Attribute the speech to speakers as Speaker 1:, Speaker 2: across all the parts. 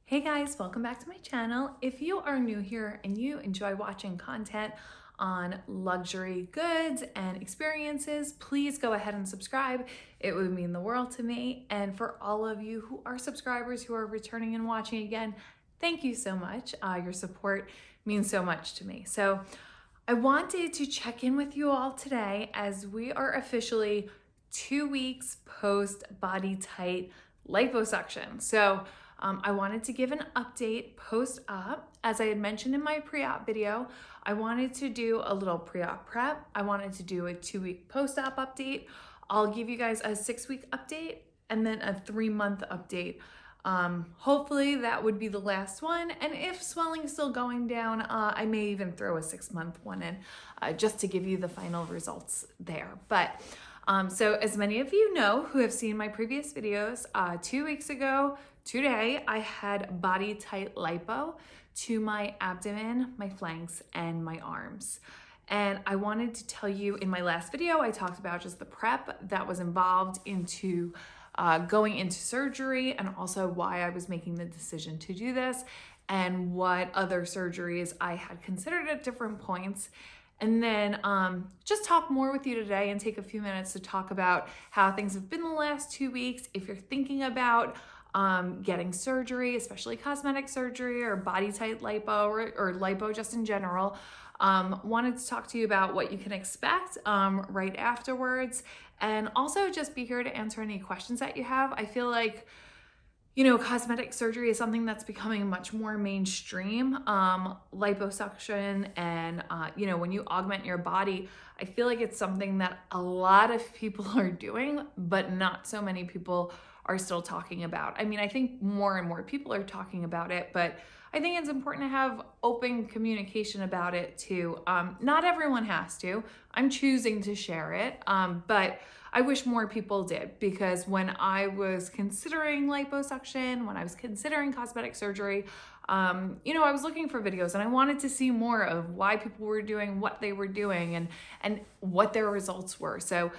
Speaker 1: Hey guys, welcome back to my channel. If you are new here and you enjoy watching content on luxury goods and experiences, please go ahead and subscribe. It would mean the world to me. And for all of you who are subscribers who are returning and watching again, thank you so much. Your support means so much to me. So I wanted to check in with you all today as we are officially 2 weeks post Bodytite liposuction. So I wanted to give an update post-op. As I had mentioned in my pre-op video, I wanted to do a little pre-op prep. I wanted to do a 2-week post-op update. I'll give you guys a 6-week update and then a 3-month update. Hopefully that would be the last one. And if swelling is still going down, I may even throw a 6-month one in just to give you the final results there. But so as many of you know who have seen my previous videos, 2 weeks ago today, I had Bodytite lipo to my abdomen, my flanks, and my arms. And I wanted to tell you in my last video, I talked about just the prep that was involved into going into surgery and also why I was making the decision to do this and what other surgeries I had considered at different points. And then just talk more with you today and take a few minutes to talk about how things have been the last 2 weeks. If you're thinking about getting surgery, especially cosmetic surgery or Bodytite lipo or lipo just in general, wanted to talk to you about what you can expect right afterwards, and also just be here to answer any questions that you have. I feel like, you know, cosmetic surgery is something that's becoming much more mainstream. Liposuction and, you know, when you augment your body, I feel like it's something that a lot of people are doing, but not so many people are still talking about. I mean, I think more and more people are talking about it, but I think it's important to have open communication about it too. Not everyone has to. I'm choosing to share it, but I wish more people did, because when I was considering liposuction, when I was considering cosmetic surgery, you know, I was looking for videos and I wanted to see more of why people were doing what they were doing and what their results were. So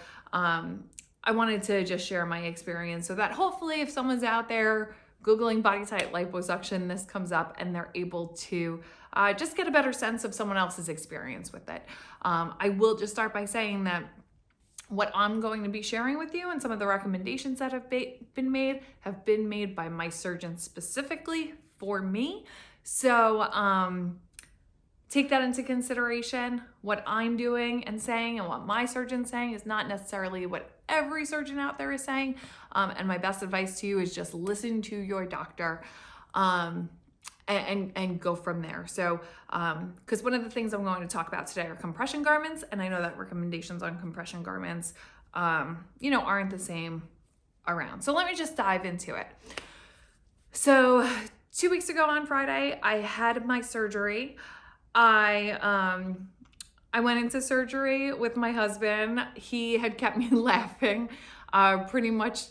Speaker 1: I wanted to just share my experience so that hopefully if someone's out there Googling Bodytite liposuction, this comes up and they're able to just get a better sense of someone else's experience with it. I will just start by saying that what I'm going to be sharing with you and some of the recommendations that have been made by my surgeon specifically for me. So take that into consideration. What I'm doing and saying and what my surgeon's saying is not necessarily what every surgeon out there is saying. And my best advice to you is just listen to your doctor and go from there. So, because one of the things I'm going to talk about today are compression garments. And I know that recommendations on compression garments, you know, aren't the same around. So let me just dive into it. So 2 weeks ago on Friday, I had my surgery. I went into surgery with my husband. He had kept me laughing pretty much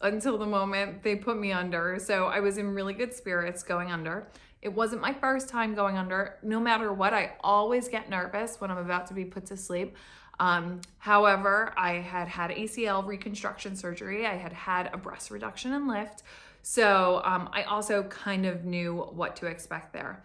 Speaker 1: until the moment they put me under. So I was in really good spirits going under. It wasn't my first time going under. No matter what, I always get nervous when I'm about to be put to sleep. However, I had had ACL reconstruction surgery. I had had a breast reduction and lift. So I also kind of knew what to expect there.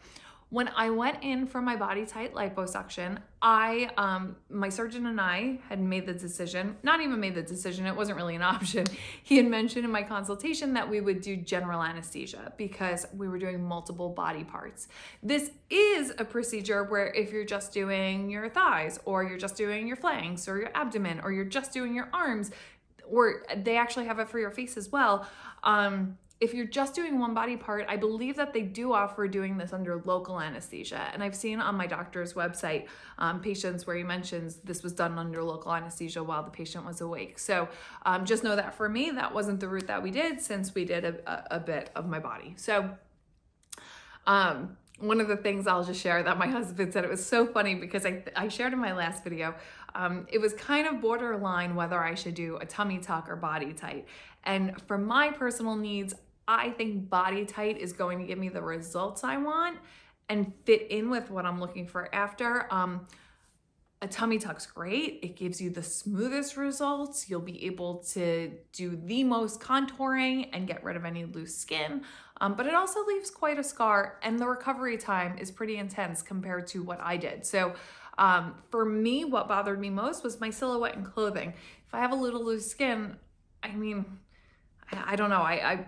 Speaker 1: When I went in for my Bodytite liposuction, my surgeon and I had made the decision, not even made the decision, it wasn't really an option. He had mentioned in my consultation that we would do general anesthesia because we were doing multiple body parts. This is a procedure where if you're just doing your thighs or you're just doing your flanks or your abdomen or you're just doing your arms, or they actually have it for your face as well. If you're just doing one body part, I believe that they do offer doing this under local anesthesia. And I've seen on my doctor's website patients where he mentions this was done under local anesthesia while the patient was awake. So just know that for me, that wasn't the route that we did, since we did a bit of my body. So one of the things I'll just share that my husband said, it was so funny because I shared in my last video, it was kind of borderline whether I should do a tummy tuck or Bodytite. And for my personal needs, I think Bodytite is going to give me the results I want and fit in with what I'm looking for after. a tummy tuck's great. It gives you the smoothest results. You'll be able to do the most contouring and get rid of any loose skin. But it also leaves quite a scar, and the recovery time is pretty intense compared to what I did. So for me, what bothered me most was my silhouette and clothing. If I have a little loose skin, I mean, I don't know.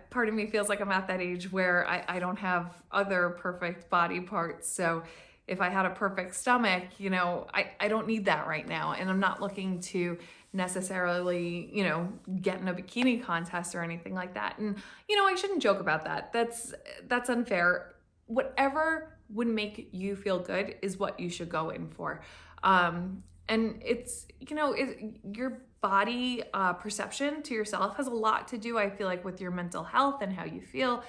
Speaker 1: Part of me feels like I'm at that age where I don't have other perfect body parts. So if I had a perfect stomach, you know, I don't need that right now. And I'm not looking to necessarily, you know, get in a bikini contest or anything like that. And, you know, I shouldn't joke about that. That's unfair. Whatever would make you feel good is what you should go in for. And it's, you know, your body perception to yourself has a lot to do, I feel like, with your mental health and how you feel.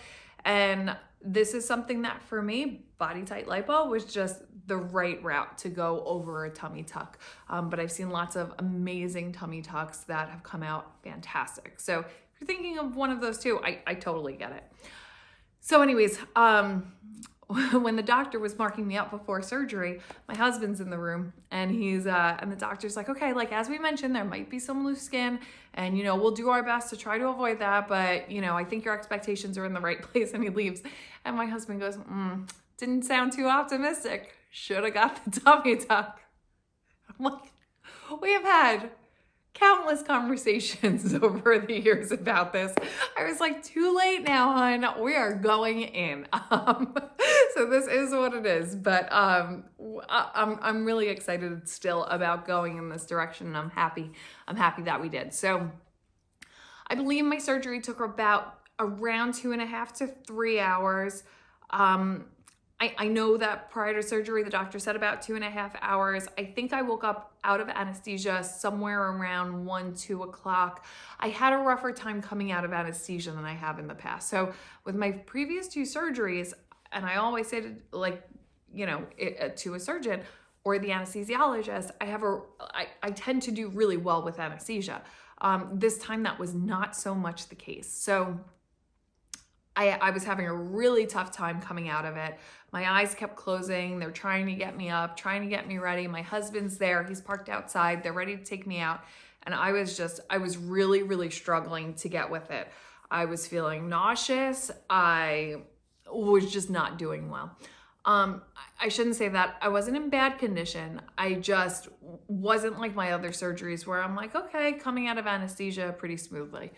Speaker 1: And this is something that for me, Bodytite lipo was just the right route to go over a tummy tuck. But I've seen lots of amazing tummy tucks that have come out fantastic. So if you're thinking of one of those two, I totally get it. So anyways, when the doctor was marking me up before surgery, my husband's in the room, and and the doctor's like, okay, like, as we mentioned, there might be some loose skin, and, you know, we'll do our best to try to avoid that, but, you know, I think your expectations are in the right place. And he leaves, and my husband goes, didn't sound too optimistic. Should have got the tummy tuck. I'm like, we have had countless conversations over the years about this. I was like, too late now, hon. We are going in. So this is what it is. But I'm really excited still about going in this direction, and I'm happy that we did. So I believe my surgery took about around 2.5 to 3 hours. I know that prior to surgery, the doctor said about 2.5 hours. I think I woke up out of anesthesia somewhere around 1, 2 o'clock. I had a rougher time coming out of anesthesia than I have in the past. So with my previous 2 surgeries, and I always say to, like, you know, to a surgeon or the anesthesiologist, I tend to do really well with anesthesia. This time that was not so much the case. So I was having a really tough time coming out of it. My eyes kept closing. They're trying to get me up, trying to get me ready. My husband's there. He's parked outside. They're ready to take me out. And I was really, really struggling to get with it. I was feeling nauseous. I was just not doing well. I shouldn't say that. I wasn't in bad condition. I just wasn't like my other surgeries where I'm like, okay, coming out of anesthesia pretty smoothly.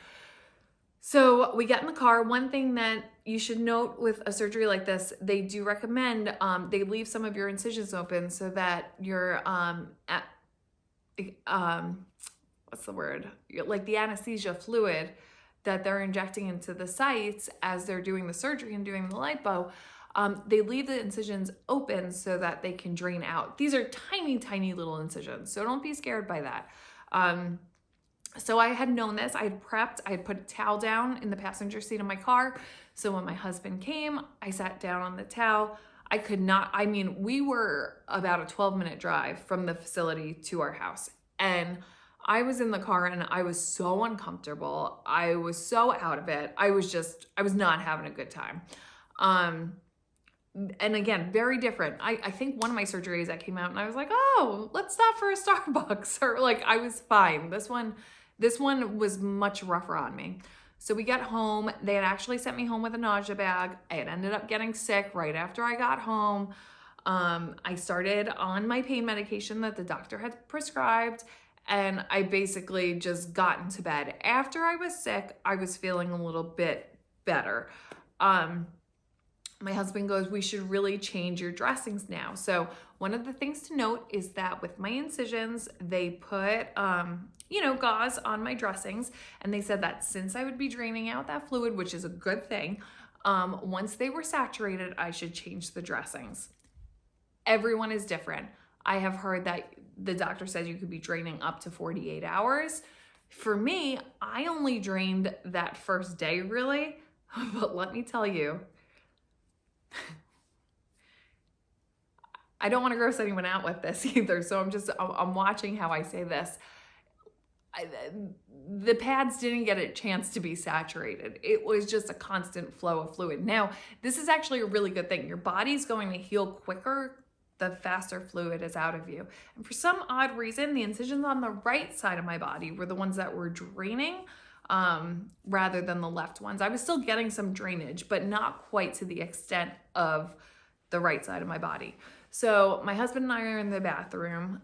Speaker 1: So we get in the car. One thing that you should note with a surgery like this, they do recommend they leave some of your incisions open so that your what's the word? Like the anesthesia fluid that they're injecting into the sites as they're doing the surgery and doing the lipo, they leave the incisions open so that they can drain out. These are tiny, tiny little incisions, so don't be scared by that. So I had known this. I had prepped. I had put a towel down in the passenger seat of my car. So when my husband came, I sat down on the towel. We were about a 12-minute drive from the facility to our house. And I was in the car and I was so uncomfortable. I was so out of it. I was not having a good time. And again, very different. I think one of my surgeries I came out and I was like, oh, let's stop for a Starbucks, or like, I was fine. This one was much rougher on me. So we got home. They had actually sent me home with a nausea bag. I had ended up getting sick right after I got home. I started on my pain medication that the doctor had prescribed, and I basically just got into bed. After I was sick, I was feeling a little bit better. My husband goes, we should really change your dressings now. So one of the things to note is that with my incisions, they put, gauze on my dressings. And they said that since I would be draining out that fluid, which is a good thing, once they were saturated, I should change the dressings. Everyone is different. I have heard that the doctor says you could be draining up to 48 hours. For me, I only drained that first day, really. But let me tell you, I don't want to gross anyone out with this either, so I'm watching how I say this. The pads didn't get a chance to be saturated. It was just a constant flow of fluid. Now, this is actually a really good thing. Your body's going to heal quicker the faster fluid is out of you. And for some odd reason, the incisions on the right side of my body were the ones that were draining rather than the left ones. I was still getting some drainage, but not quite to the extent of the right side of my body. So my husband and I are in the bathroom.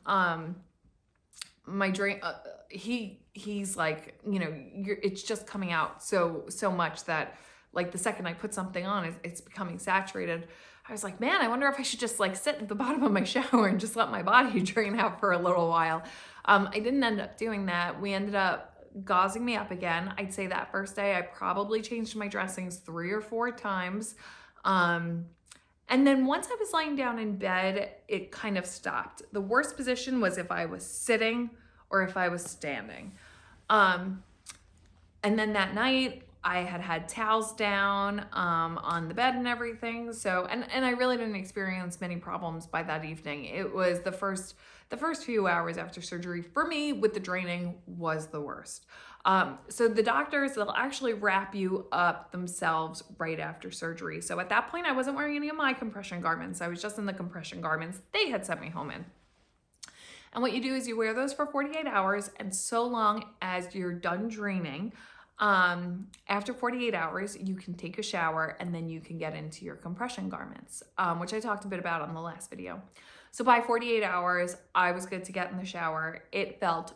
Speaker 1: My drain, he's like, you know, it's just coming out so much that like the second I put something on, it's becoming saturated. I was like, man, I wonder if I should just like sit at the bottom of my shower and just let my body drain out for a little while. I didn't end up doing that. We ended up gauzing me up again. I'd say that first day I probably changed my dressings 3 or 4 times. And then once I was lying down in bed, it kind of stopped. The worst position was if I was sitting or if I was standing. And then that night I had towels down on the bed and everything. So, and I really didn't experience many problems by that evening. It was the first few hours after surgery for me with the draining was the worst. So the doctors, they'll actually wrap you up themselves right after surgery. So at that point, I wasn't wearing any of my compression garments. I was just in the compression garments they had sent me home in. And what you do is you wear those for 48 hours, and so long as you're done draining, after 48 hours, you can take a shower and then you can get into your compression garments, which I talked a bit about on the last video. So by 48 hours, I was good to get in the shower. It felt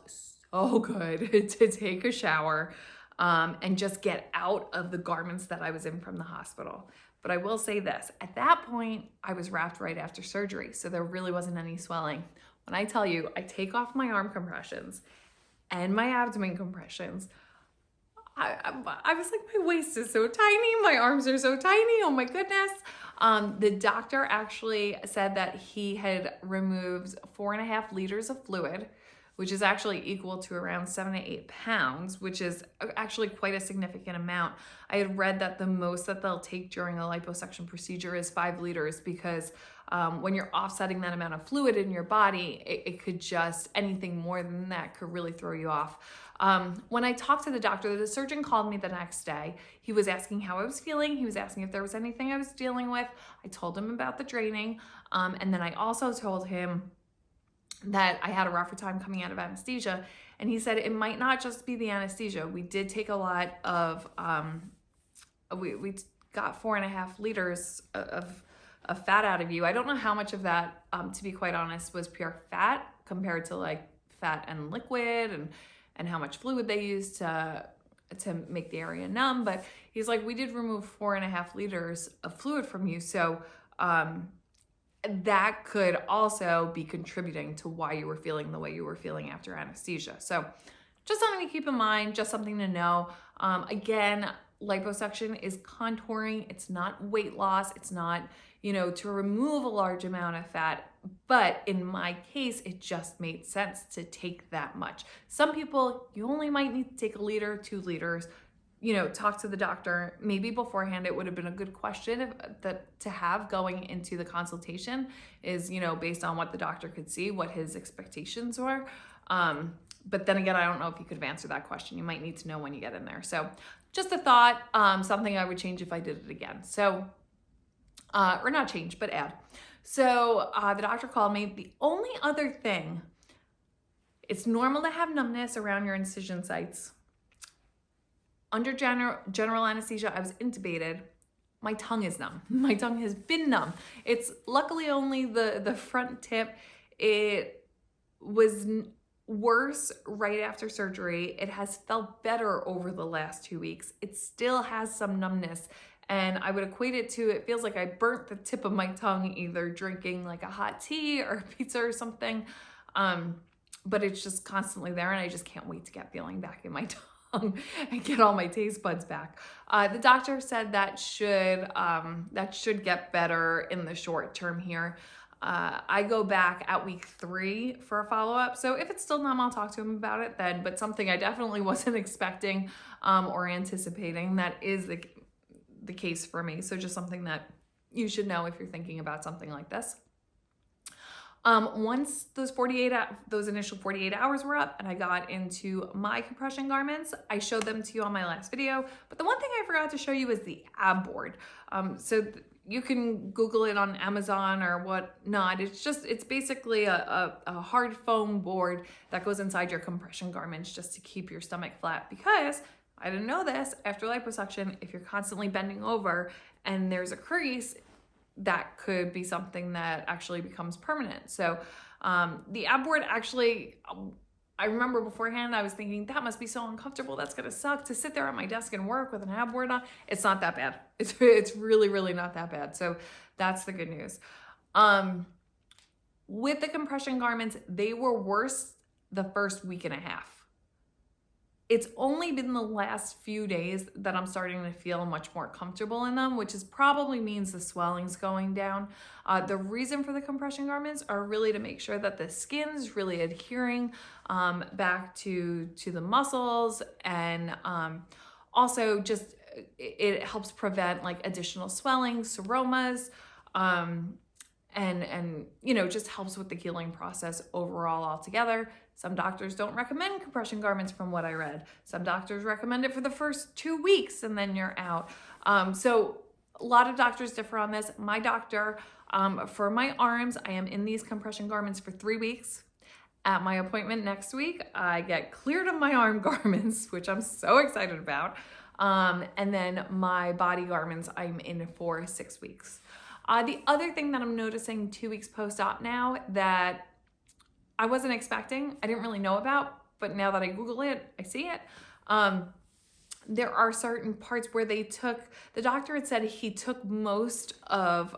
Speaker 1: so good to take a shower and just get out of the garments that I was in from the hospital. But I will say this, at that point, I was wrapped right after surgery, so there really wasn't any swelling. When I tell you, I take off my arm compressions and my abdomen compressions, I was like, my waist is so tiny, my arms are so tiny, oh my goodness. The doctor actually said that he had removed 4.5 liters of fluid, which is actually equal to around 7 to 8 pounds, which is actually quite a significant amount. I had read that the most that they'll take during a liposuction procedure is 5 liters because when you're offsetting that amount of fluid in your body, it could just, anything more than that could really throw you off. When I talked to the doctor, the surgeon called me the next day. He was asking how I was feeling. He was asking if there was anything I was dealing with. I told him about the draining. And then I also told him that I had a rougher time coming out of anesthesia. And he said it might not just be the anesthesia. We did take a lot of, we got 4.5 liters of fat out of you. I don't know how much of that, to be quite honest, was pure fat compared to like fat and liquid and how much fluid they used to make the area numb. But he's like, we did remove 4.5 liters of fluid from you. So that could also be contributing to why you were feeling the way you were feeling after anesthesia. So just something to keep in mind, just something to know. Again, liposuction is contouring. It's not weight loss. It's not, to remove a large amount of fat. But in my case, it just made sense to take that much. Some people, you only might need to take 1 liter, 2 liters. Talk to the doctor. Maybe beforehand, it would have been a good question to have going into the consultation is, based on what the doctor could see, what his expectations were. But then again, I don't know if you could have answered that question. You might need to know when you get in there. So just a thought, something I would change if I did it again. So, or not change, but add. So the doctor called me. The only other thing, it's normal to have numbness around your incision sites. Under general anesthesia, I was intubated. My tongue is numb. My tongue has been numb. It's luckily only the front tip. It was worse right after surgery. It has felt better over the last 2 weeks. It still has some numbness. And I would equate it to, it feels like I burnt the tip of my tongue either drinking like a hot tea or pizza or something. But it's just constantly there, and I just can't wait to get feeling back in my tongue and get all my taste buds back. The doctor said that should get better in the short term here. I go back at week 3 for a follow-up. So if it's still numb, I'll talk to him about it then, but something I definitely wasn't expecting or anticipating. That is the case for me. So just something that you should know if you're thinking about something like this. Once those initial 48 hours were up and I got into my compression garments, I showed them to you on my last video. But the one thing I forgot to show you is the ab board. So you can Google it on Amazon or whatnot. It's basically a hard foam board that goes inside your compression garments just to keep your stomach flat. Because I didn't know this, after liposuction, if you're constantly bending over and there's a crease, that could be something that actually becomes permanent. So the ab board actually, I remember beforehand, I was thinking that must be so uncomfortable. That's gonna suck to sit there at my desk and work with an ab board on. It's not that bad. It's really, really not that bad. So that's the good news. With the compression garments, they were worse the first week and a half. It's only been the last few days that I'm starting to feel much more comfortable in them, which is probably means the swelling's going down. The reason for the compression garments are really to make sure that the skin's really adhering back to the muscles, and also just it helps prevent like additional swelling, seromas, and you know, just helps with the healing process overall altogether. Some doctors don't recommend compression garments from what I read. Some doctors recommend it for the first 2 weeks and then you're out. So a lot of doctors differ on this. My doctor, for my arms, I am in these compression garments for 3 weeks. At my appointment next week, I get cleared of my arm garments, which I'm so excited about. And then my body garments, I'm in for 6 weeks. The other thing that I'm noticing 2 weeks post-op now that I wasn't expecting, I didn't really know about, but now that I Google it, I see it. There are certain parts where the doctor had said he took most of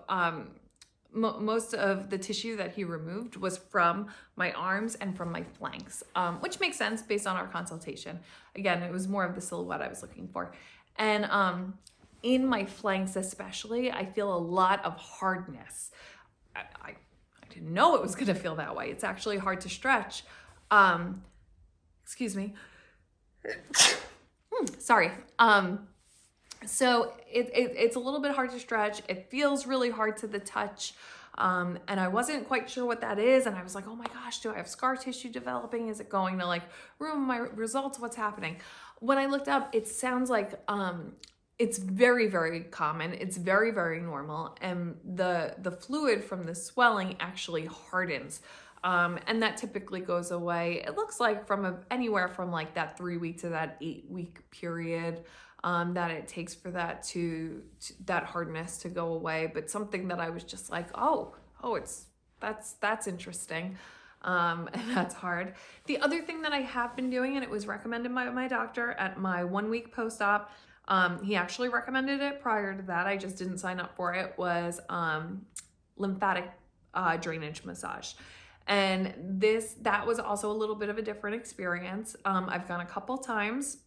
Speaker 1: the tissue that he removed was from my arms and from my flanks, which makes sense based on our consultation. Again, it was more of the silhouette I was looking for. And in my flanks especially, I feel a lot of hardness. I didn't know it was gonna feel that way. It's actually hard to stretch. Excuse me. Sorry. So it's a little bit hard to stretch. It feels really hard to the touch. And I wasn't quite sure what that is. And I was like, oh my gosh, do I have scar tissue developing? Is it going to like ruin my results? What's happening? When I looked up, it sounds like, it's very, very common. It's very, very normal. And the fluid from the swelling actually hardens. And that typically goes away. It looks like from anywhere from like that 3 week to that 8 week period that it takes for that that hardness to go away. But something that I was just like, that's interesting. And that's hard. The other thing that I have been doing, and it was recommended by my doctor at my 1 week post-op, he actually recommended it prior to that, I just didn't sign up for it, was lymphatic drainage massage. And that was also a little bit of a different experience. I've gone a couple times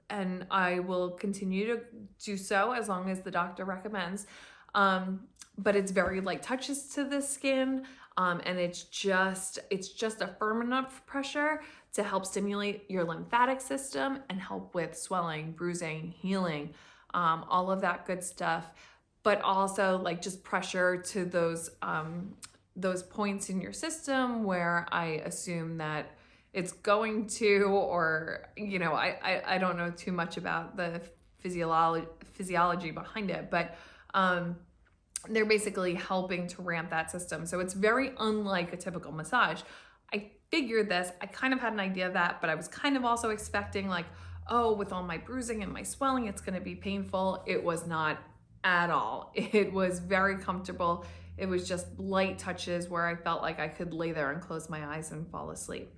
Speaker 1: and I will continue to do so as long as the doctor recommends. But it's very light touches to the skin. And it's just a firm enough pressure to help stimulate your lymphatic system and help with swelling, bruising, healing, all of that good stuff. But also like just pressure to those points in your system where I assume that it's going to, or, you know, I don't know too much about the physiology behind it, but they're basically helping to ramp that system. So it's very unlike a typical massage. I figured this, I kind of had an idea of that, but I was kind of also expecting like, oh, with all my bruising and my swelling, it's gonna be painful. It was not at all. It was very comfortable. It was just light touches where I felt like I could lay there and close my eyes and fall asleep.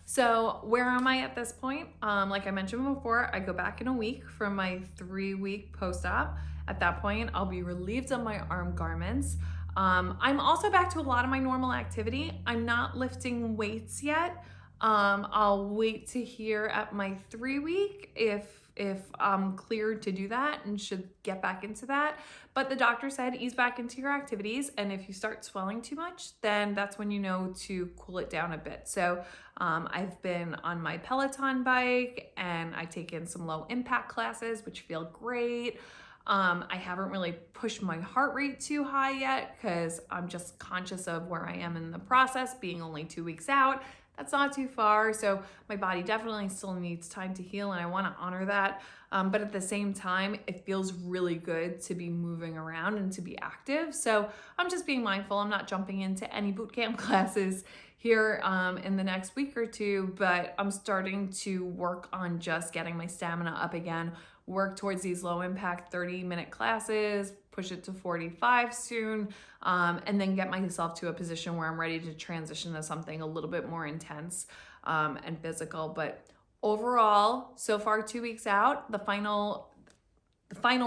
Speaker 1: So where am I at this point? Like I mentioned before, I go back in a week for my 3 week post-op. At that point, I'll be relieved of my arm garments. I'm also back to a lot of my normal activity. I'm not lifting weights yet. I'll wait to hear at my 3 week if I'm cleared to do that, and should get back into that. But the doctor said ease back into your activities, and if you start swelling too much, then that's when you know to cool it down a bit. So I've been on my Peloton bike, and I've taken some low impact classes, which feel great. I haven't really pushed my heart rate too high yet because I'm just conscious of where I am in the process, being only 2 weeks out. that's not too far. So my body definitely still needs time to heal, and I want to honor that. But at the same time, it feels really good to be moving around and to be active. So I'm just being mindful. I'm not jumping into any boot camp classes here in the next week or two, but I'm starting to work on just getting my stamina up again, work towards these low impact 30-minute classes, push it to 45 soon, and then get myself to a position where I'm ready to transition to something a little bit more intense and physical. But overall, so far 2 weeks out, the final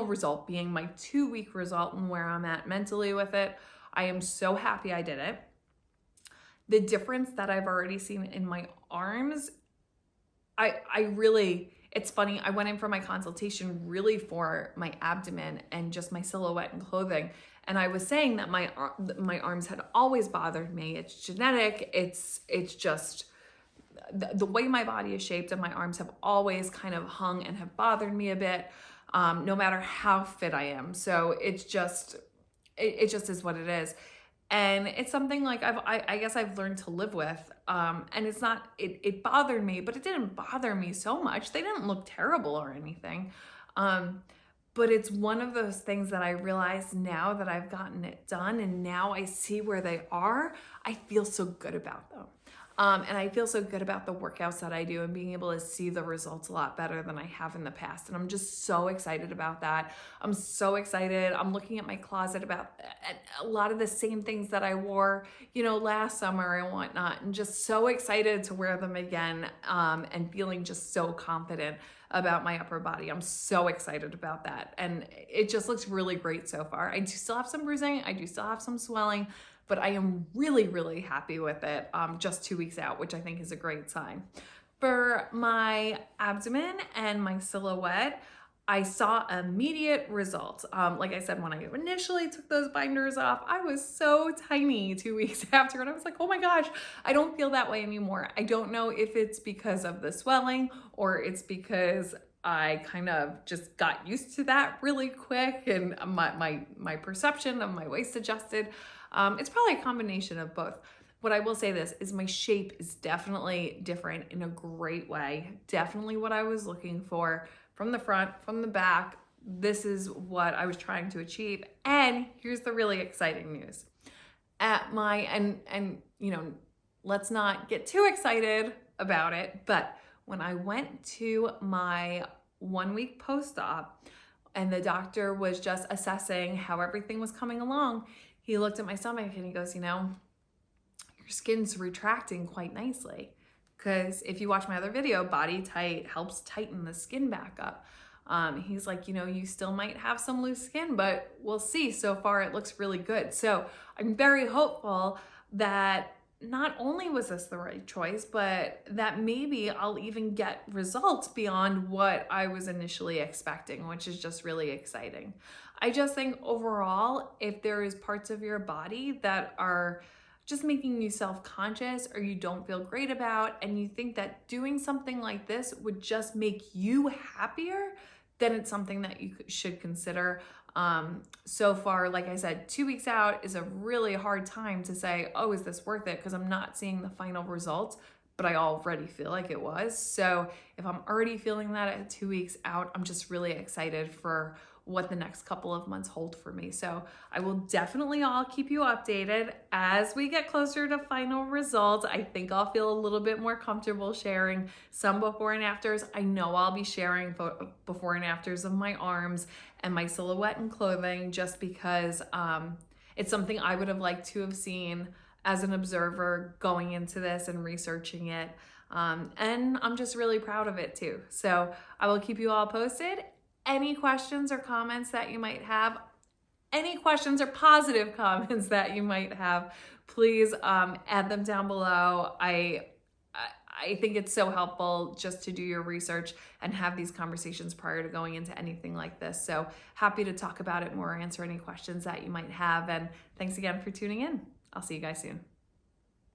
Speaker 1: result being my 2-week result and where I'm at mentally with it, I am so happy I did it. The difference that I've already seen in my arms, I really, it's funny, I went in for my consultation really for my abdomen and just my silhouette and clothing. And I was saying that my arms had always bothered me. It's genetic. It's just the way my body is shaped, and my arms have always kind of hung and have bothered me a bit, no matter how fit I am. So it just is what it is. And it's something like I guess I've learned to live with. And it's not, it bothered me, but it didn't bother me so much. They didn't look terrible or anything. But it's one of those things that I realize now that I've gotten it done and now I see where they are, I feel so good about them. And I feel so good about the workouts that I do and being able to see the results a lot better than I have in the past. And I'm just so excited about that. I'm so excited. I'm looking at my closet about a lot of the same things that I wore, last summer and whatnot, and just so excited to wear them again, and feeling just so confident about my upper body. I'm so excited about that. And it just looks really great so far. I do still have some bruising. I do still have some swelling, but I am really, really happy with it just 2 weeks out, which I think is a great sign. For my abdomen and my silhouette, I saw immediate results. Like I said, when I initially took those binders off, I was so tiny 2 weeks after, and I was like, oh my gosh, I don't feel that way anymore. I don't know if it's because of the swelling or it's because I kind of just got used to that really quick and my perception of my waist adjusted. It's probably a combination of both. What I will say this is my shape is definitely different in a great way. Definitely what I was looking for from the front, from the back. This is what I was trying to achieve. And here's the really exciting news. Let's not get too excited about it, but when I went to my 1 week post-op and the doctor was just assessing how everything was coming along, he looked at my stomach and he goes, your skin's retracting quite nicely. Because if you watch my other video, Bodytite helps tighten the skin back up. He's like, you still might have some loose skin, but we'll see. So far, it looks really good. So I'm very hopeful that not only was this the right choice, but that maybe I'll even get results beyond what I was initially expecting, which is just really exciting. I just think overall, if there is parts of your body that are just making you self-conscious or you don't feel great about, and you think that doing something like this would just make you happier, then it's something that you should consider. So far, like I said, 2 weeks out is a really hard time to say, oh, is this worth it? Because I'm not seeing the final results, but I already feel like it was. So if I'm already feeling that at 2 weeks out, I'm just really excited for what the next couple of months hold for me. So I will definitely all keep you updated as we get closer to final results. I think I'll feel a little bit more comfortable sharing some before and afters. I know I'll be sharing before and afters of my arms and my silhouette and clothing, just because it's something I would have liked to have seen as an observer going into this and researching it. And I'm just really proud of it too. So I will keep you all posted. Any questions or comments that you might have, any questions or positive comments that you might have, please add them down below. I think it's so helpful just to do your research and have these conversations prior to going into anything like this. So happy to talk about it more, answer any questions that you might have. And thanks again for tuning in. I'll see you guys soon.